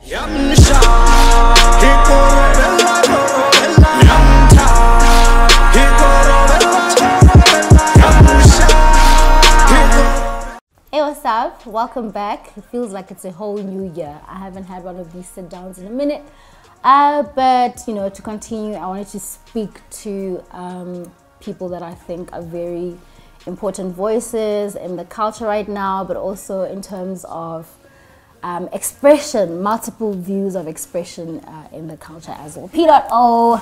Hey, what's up? Welcome back. It feels like it's a whole new year. I haven't had one of these sit downs in a minute. But you know, to continue, I wanted to speak to people that I think are very important voices in the culture right now, but also in terms of expression, multiple views of expression in the culture as well. PdotO.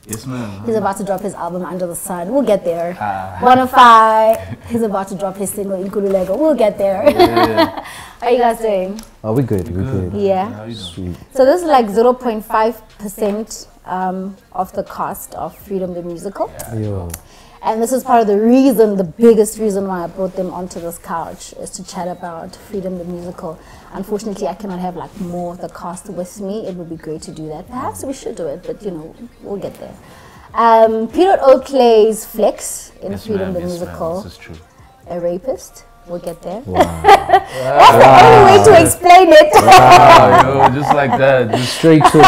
Yes, ma'am. He's about to drop his album Under the Sun. We'll get there. Bonafide. He's about to drop his single Inkululeko. We'll get there. Yeah. How are you guys doing? Oh, we're good. We're good. Yeah. Sweet. So this is like 0.5% of the cost of Freedom the Musical. Yo. And this is part of the reason, the biggest reason why I brought them onto this couch, is to chat about Freedom the Musical. Unfortunately, I cannot have like more of the cast with me. It would be great to do that. Perhaps we should do it, but you know, we'll get there. PdotO plays Flex in Freedom the Musical. This is true. A rapist. We'll get there. Wow. That's the only way to explain it. Wow, yo, just like that, just Straight to it.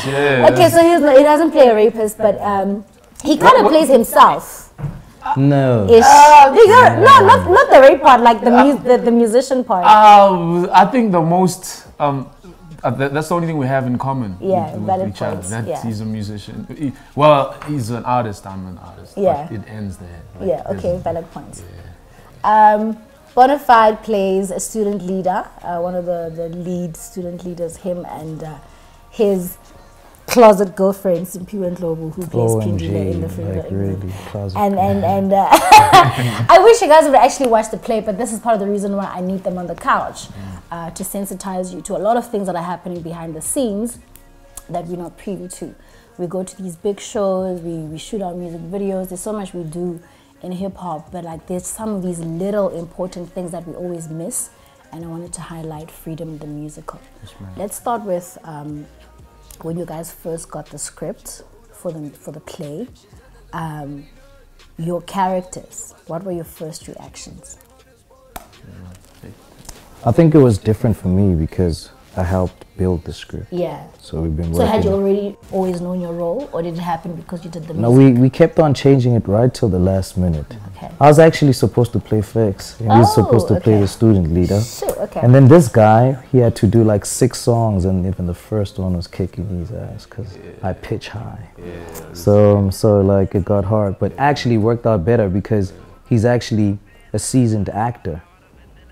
yeah. Okay, so he doesn't play a rapist, but he kind of plays himself. No. Ish. Not the rape part, like the musician part. I think the most that's the only thing we have in common. Yeah, with valid each other. points, That yeah. he's a musician. Well, he's an artist. I'm an artist. Yeah. But it ends there. Like, Yeah. Okay. Valid points. Yeah. Bonafide plays a student leader, one of the lead student leaders. Him and his closet girlfriend Simpiwe Ndlovu, who plays Pindile in the film. Like really closet. And I wish you guys would actually watch the play, but this is part of the reason why I need them on the couch, to sensitize you to a lot of things that are happening behind the scenes that we're not privy to. We go to these big shows, we shoot our music videos, there's so much we do in hip-hop, but like there's some of these little important things that we always miss, and I wanted to highlight Freedom the Musical. Let's start with when you guys first got the script for the play, your characters, what were your first reactions? I think it was different for me because I helped build the script. Yeah. So we've been So working. had you already always known your role, or did it happen because you did the music? No, we kept on changing it right till the last minute. Okay. I was actually supposed to play Flex. And he was supposed to play the student leader. Sure, okay. And then this guy, he had to do like 6 songs, and even the first one was kicking his ass because I pitch high. Yeah. So like it got hard, but actually worked out better because he's actually a seasoned actor,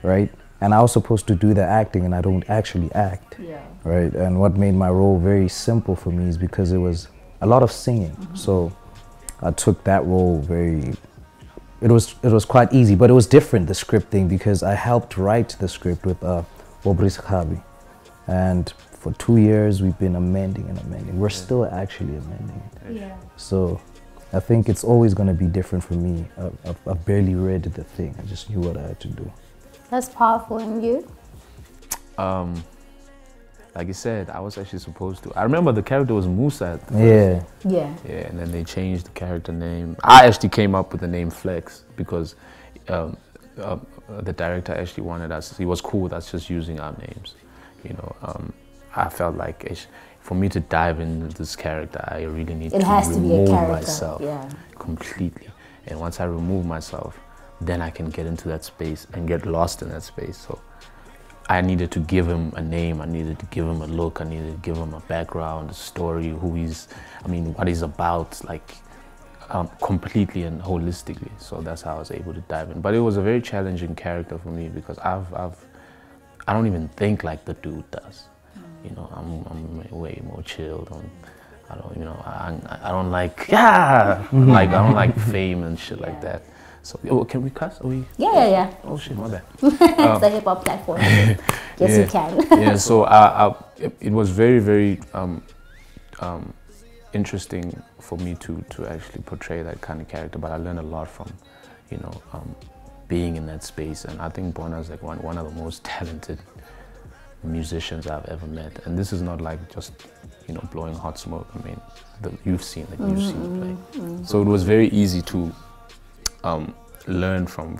right? And I was supposed to do the acting, and I don't actually act, right? And what made my role very simple for me is because it was a lot of singing. So I took that role it was quite easy, but it was different, the script thing, because I helped write the script with Obris Khabi. And for 2 years, we've been amending and amending. We're still actually amending it. Yeah. So I think it's always going to be different for me. I barely read the thing. I just knew what I had to do. That's powerful. And you? Like you said, I was actually supposed to. I remember the character was Musa at the first. Yeah. Yeah, and then they changed the character name. I actually came up with the name Flex because the director actually wanted us. He was cool with us just using our names. You know, I felt like for me to dive into this character, I really need to remove myself completely. And once I remove myself, then I can get into that space and get lost in that space. So I needed to give him a name, I needed to give him a look, I needed to give him a background, a story, what he's about, like completely and holistically. So that's how I was able to dive in. But it was a very challenging character for me because I don't even think like the dude does. You know, I'm way more chilled. I don't like like I don't like fame and shit like that. So, can we cuss? Yeah. Oh shit, my bad. It's a hip-hop platform. Yes, you can. Yeah, so it was very, very interesting for me to actually portray that kind of character, but I learned a lot from, being in that space. And I think Bona is like one of the most talented musicians I've ever met. And this is not like just, blowing hot smoke. I mean, you've seen play. So it was very easy to learn from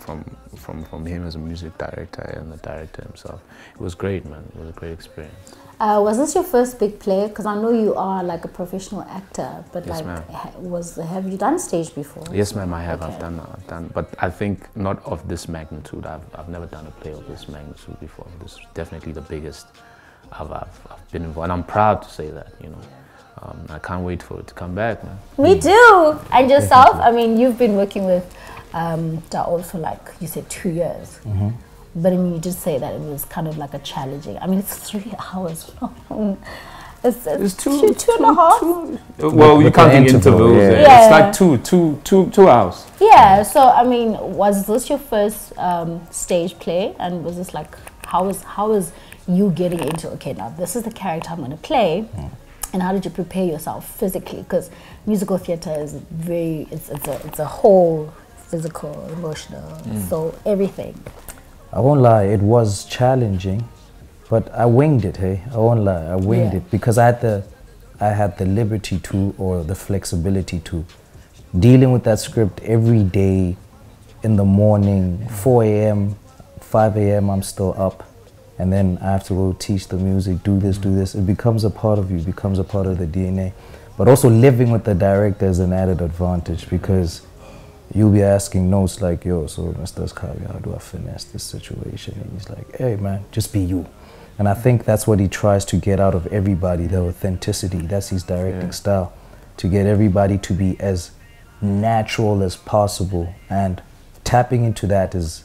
him as a music director and the director himself. It was great, man. It was a great experience. Was this your first big play? Because I know you are like a professional actor, but Yes, like, have you done stage before? Yes, ma'am, I have. Okay. I've done, but I think not of this magnitude. I've never done a play of this magnitude before. This is definitely the biggest I've been involved, and I'm proud to say that. You know, I can't wait for it to come back, man. Me too. And yourself? I mean, you've been working with PdotO for like you said 2 years. Mm-hmm. But I mean, you did say that it was kind of like a challenging. I mean, it's 3 hours long. It's two and a half. Well, you can't do intervals. Yeah. It's like two hours. Yeah. So I mean, was this your first stage play? And was this like how was you getting into? Okay, now this is the character I'm going to play. And how did you prepare yourself physically? Because musical theatre is it's a whole physical, emotional, so everything. I won't lie, it was challenging, but I winged it, hey? I won't lie, I winged it because I had the liberty to, or the flexibility to, dealing with that script every day in the morning, 4 a.m., 5 a.m., I'm still up. And then I have to go teach the music, do this, do this. It becomes a part of you, becomes a part of the DNA. But also living with the director is an added advantage because you'll be asking notes like, yo, so Mr. Skavi, how do I finesse this situation? And he's like, hey man, just be you. And I think that's what he tries to get out of everybody, the authenticity. That's his directing style, to get everybody to be as natural as possible. And tapping into that is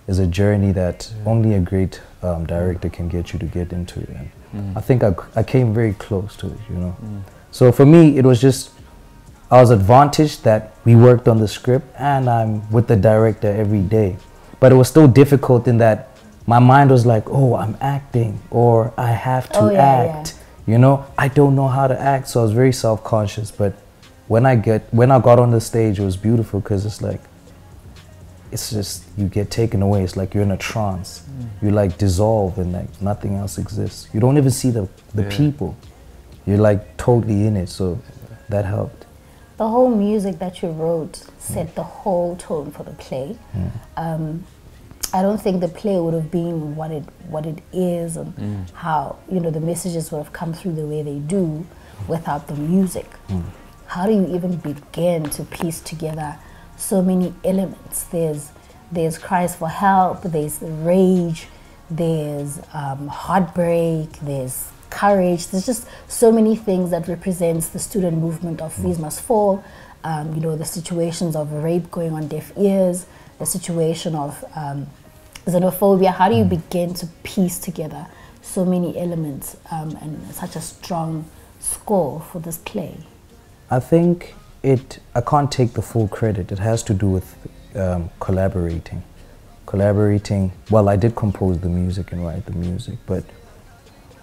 a journey that only a great director can get you to get into it. And I think I came very close to it, you know. So for me, it was just, I was advantaged that we worked on the script and I'm with the director every day. But it was still difficult in that my mind was like, oh, I'm acting, or I have to act. You know, I don't know how to act, so I was very self-conscious. But when I got on the stage, it was beautiful because it's like, it's just, you get taken away. It's like you're in a trance. You like dissolve and like nothing else exists. You don't even see the people. You're like totally in it, so that helped. The whole music that you wrote set the whole tone for the play. I don't think the play would have been what it is and how, you know, the messages would have come through the way they do without the music. How do you even begin to piece together so many elements? There's cries for help, there's rage, there's heartbreak, there's courage. There's just so many things that represents the student movement of Fees Must Fall. You know, the situations of rape going on deaf ears, the situation of xenophobia. How do you begin to piece together so many elements and such a strong score for this play? I think I can't take the full credit. It has to do with collaborating. Well, I did compose the music and write the music, but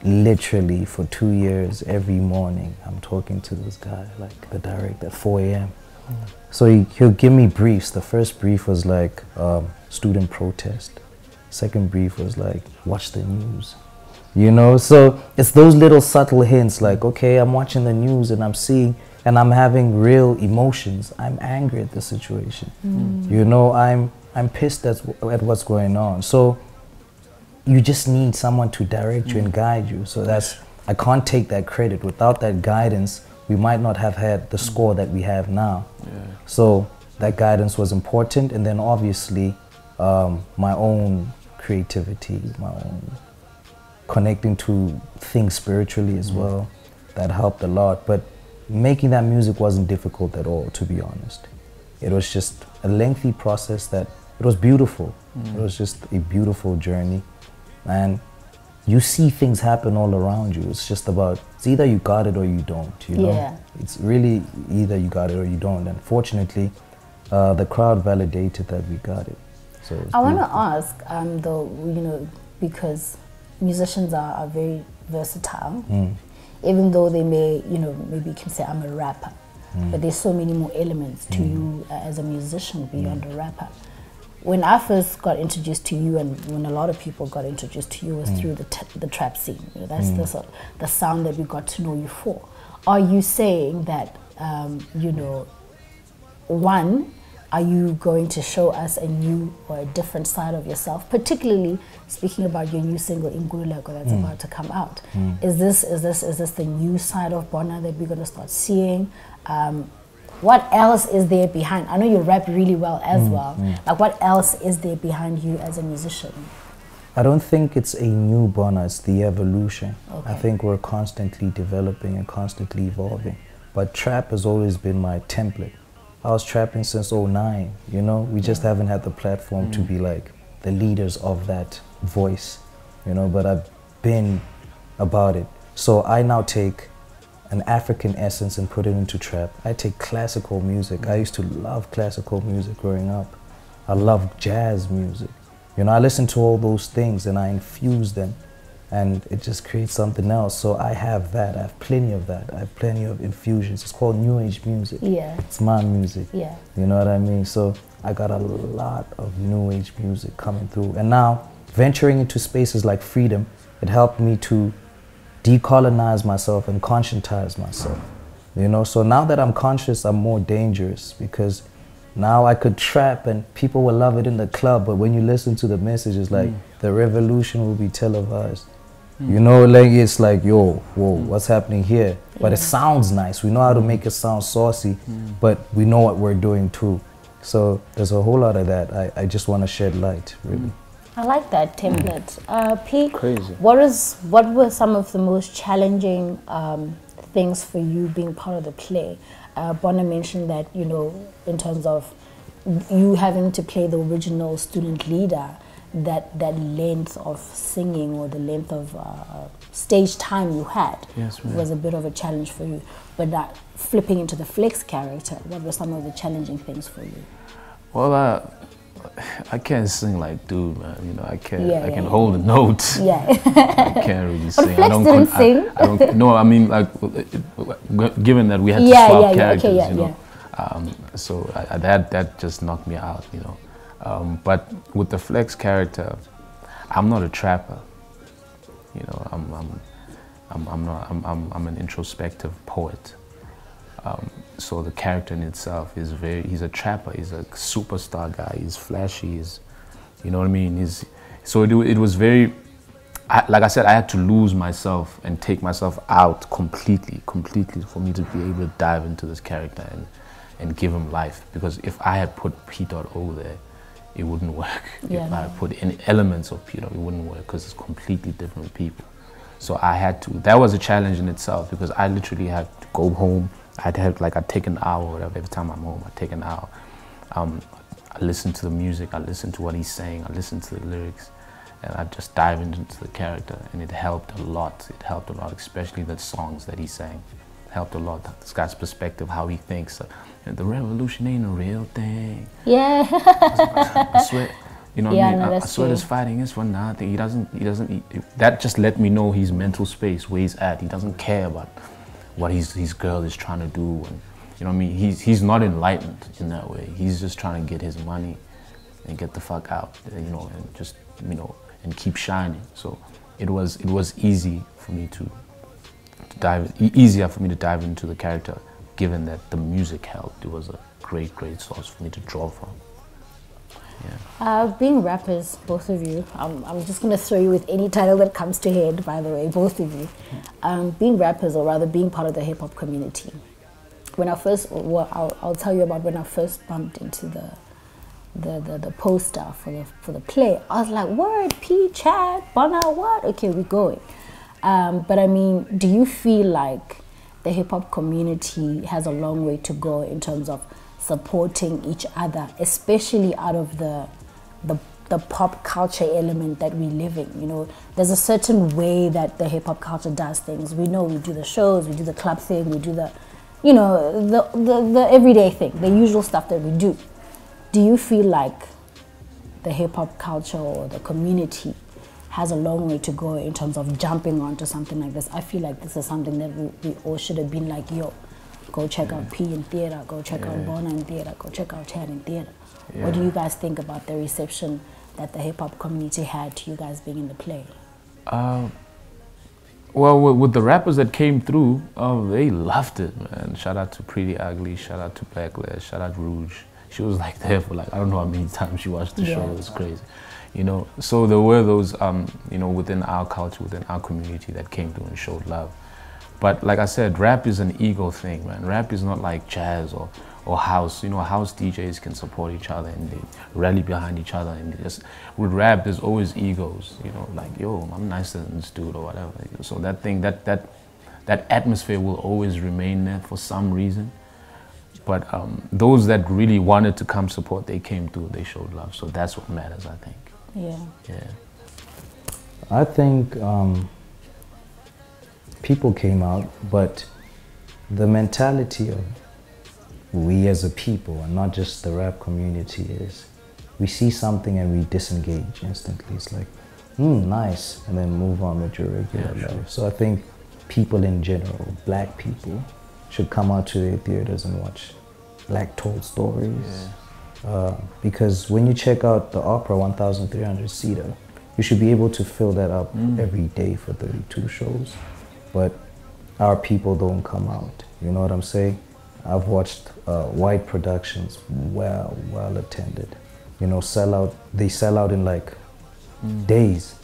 literally for 2 years, every morning, I'm talking to this guy, like the director, at 4 a.m. So he'll give me briefs. The first brief was like student protest. Second brief was like, watch the news. You know, so it's those little subtle hints like, okay, I'm watching the news and I'm seeing, and I'm having real emotions. I'm angry at the situation. You know, I'm pissed at what's going on. So you just need someone to direct you and guide you. So I can't take that credit. Without that guidance, we might not have had the score that we have now. So that guidance was important. And then obviously my own creativity, my own connecting to things spiritually as well, that helped a lot. But making that music wasn't difficult at all, to be honest. It was just a lengthy process that, it was beautiful. It was just a beautiful journey. And you see things happen all around you. It's just about, it's either you got it or you don't, you know? It's really either you got it or you don't. And fortunately, the crowd validated that we got it. So I want to ask, though, you know, because musicians are very versatile, even though they may, you know, maybe you can say I'm a rapper, but there's so many more elements to you as a musician beyond a rapper. When I first got introduced to you, and when a lot of people got introduced to you, was through the trap scene. You know, that's the sound that we got to know you for. Are you saying that, you know, one, are you going to show us a new or a different side of yourself? Particularly speaking about your new single Inguleko that's about to come out. Is this the new side of Bona that we're going to start seeing? What else is there behind? I know you rap really well as well. Like, what else is there behind you as a musician? I don't think it's a new Bona, it's the evolution. Okay. I think we're constantly developing and constantly evolving. But trap has always been my template. I was trapping since '09, you know? We just haven't had the platform to be like the leaders of that voice, you know? But I've been about it. So I now take an African essence and put it into trap. I take classical music. I used to love classical music growing up. I love jazz music. You know, I listen to all those things and I infuse them and it just creates something else. So I have that. I have plenty of that. I have plenty of infusions. It's called New Age music. Yeah. It's my music. Yeah. You know what I mean? So I got a lot of New Age music coming through. And now venturing into spaces like freedom, it helped me to decolonize myself and conscientize myself. You know, so now that I'm conscious, I'm more dangerous because now I could trap and people will love it in the club, but when you listen to the messages, like the revolution will be televised. You know, like it's like, yo, whoa, what's happening here? But it sounds nice. We know how to make it sound saucy, but we know what we're doing too. So there's a whole lot of that. I just want to shed light, really. I like that template. P, Crazy. what were some of the most challenging things for you being part of the play? Bona mentioned that, you know, in terms of you having to play the original student leader, that length of singing or the length of stage time you had was a bit of a challenge for you. But that flipping into the Flex character, what were some of the challenging things for you? Well, I can't sing like dude, man. You know, I can hold a note. Yeah. I can't really sing. Flex didn't sing. I don't. No, I mean, like, given that we had to swap characters, you know, so that just knocked me out, you know. But with the Flex character, I'm not a trapper. You know, I'm an introspective poet. So the character in itself is he's a trapper, he's a superstar guy, he's flashy, you know what I mean? So it was very, like I said, I had to lose myself and take myself out completely for me to be able to dive into this character and give him life. Because if I had put PdotO there, it wouldn't work. If I had put any elements of PdotO, it wouldn't work because it's completely different people. So I had to, that was a challenge in itself because I literally had to go home. I'd take an hour or whatever. Every time I'm home, I'd take an hour. I listen to the music, I listen to what he's saying, I listen to the lyrics, and I just dive into the character, and it helped a lot. It helped a lot, especially the songs that he sang. It helped a lot. This guy's perspective, how he thinks. The revolution ain't a real thing. Yeah. I swear, you know what I mean? I swear this fighting is for nothing. He doesn't, that just let me know his mental space, where he's at. He doesn't care about what his girl is trying to do, and you know what I mean. He's not enlightened in that way. He's just trying to get his money and get the fuck out, you know, and just, you know, and keep shining. So it was easy for me to easier for me to dive into the character, given that the music helped. It was a great source for me to draw from. Yeah. Being rappers, both of you, I'm just going to throw you with any title that comes to head, by the way, both of you. Being rappers, or rather being part of the hip-hop community. When I first, I'll tell you about when I first bumped into the poster for the play. I was like, word, P, Chad, Bona, what? Okay, we're going. But I mean, do you feel like the hip-hop community has a long way to go in terms of supporting each other, especially out of the pop culture element that we live in? You know, there's a certain way that the hip hop culture does things. We know we do the shows, we do the club thing, we do the, you know, the everyday thing, the usual stuff that we do. Do you feel like the hip hop culture or the community has a long way to go in terms of jumping onto something like this? I feel like this is something that we all should have been like, yo, go check out P in theater, go check out Bona in theater, go check out Chad in theater. What do you guys think about the reception that the hip-hop community had to you guys being in the play? Well, with the rappers that came through, they loved it, man. Shout out to Pretty Ugly, shout out to Blacklist, shout out Rouge, She was like there for like, I don't know how many times she watched the show. It was crazy, you know. So there were those, you know, within our culture, within our community that came through and showed love. But like I said, rap is an ego thing, man. Rap is not like jazz or house. You know, house DJs can support each other and they rally behind each other. And just with rap, there's always egos. You know, like, yo, I'm nicer than this dude or whatever. So that thing, that atmosphere will always remain there for some reason. But those that really wanted to come support, they came through. They showed love. So that's what matters, I think. Yeah. Yeah. I think people came out, but the mentality of we as a people, and not just the rap community, is we see something and we disengage instantly. It's like, nice, and then move on with your regular life. So I think people in general, black people, should come out to their theaters and watch Black Told Stories. Because when you check out the opera 1,300 seater, you should be able to fill that up every day for 32 shows. But our people don't come out, you know what I'm saying? I've watched white productions, well attended. You know, they sell out in like days.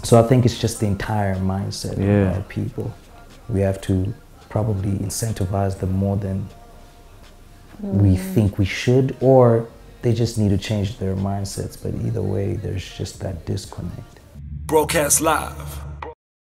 So I think it's just the entire mindset of our people. We have to probably incentivize them more than we think we should, or they just need to change their mindsets. But either way, there's just that disconnect. Broadcast live